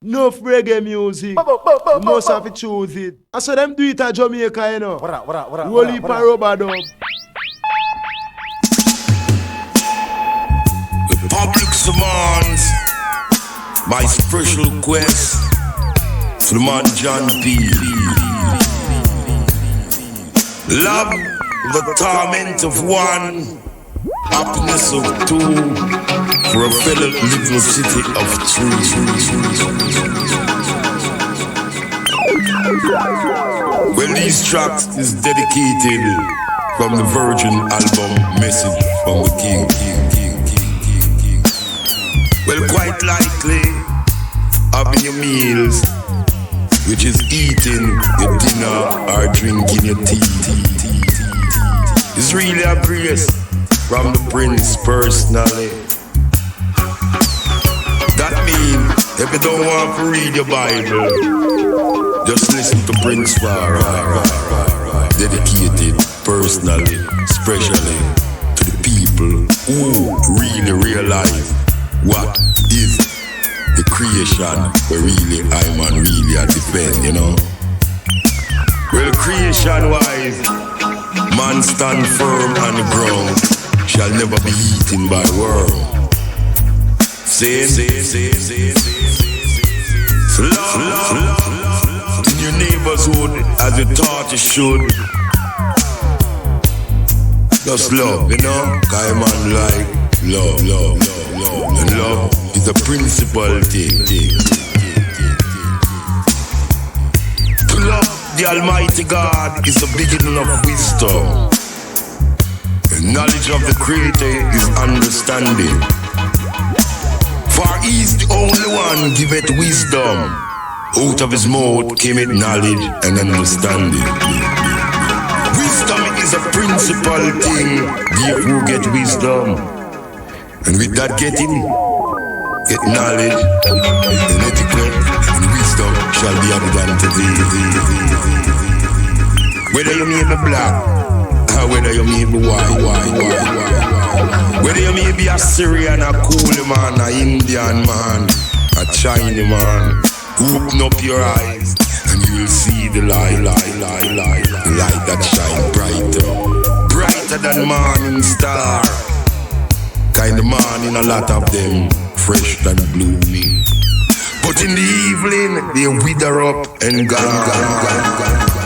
Enough reggae music. You must have to choose it. I saw them do it at Jamaica, you know. Rolly Paroba dub. The public demands my special request to the man John P. Love the torment of one, happiness of two, for a fellow little city of three. Well, these tracks is dedicated from the Virgin album Message from the King. Well, quite likely, having your meals, which is eating your dinner or drinking your tea, is really a grace from the Prince personally. That means if you don't want to read your Bible, just listen to Prince dedicated personally, especially to the people who really realize what is the creation where really I man really a defend, you know. Well, creation wise, man stand firm on the ground, shall never be eaten by worm. Love in your neighborhood as you thought you should. Just love, you know, cause man like love. And love is a principal thing. To love the Almighty God is the beginning of wisdom. The knowledge of the Creator is understanding. For he is the only one giveth wisdom. Out of his mouth came it knowledge and understanding. Wisdom is a principal thing. Therefore get wisdom. And with that get knowledge, and etiquette, and wisdom shall be added unto thee. Whether you may be black, or whether you may be white, whether you may be a Syrian, a Kool man, a Indian man, a Chinese man, open up your eyes, and you will see the light that shine brighter than morning star. Kind of morning, a lot of them fresh and blooming, but in the evening they wither up and gone.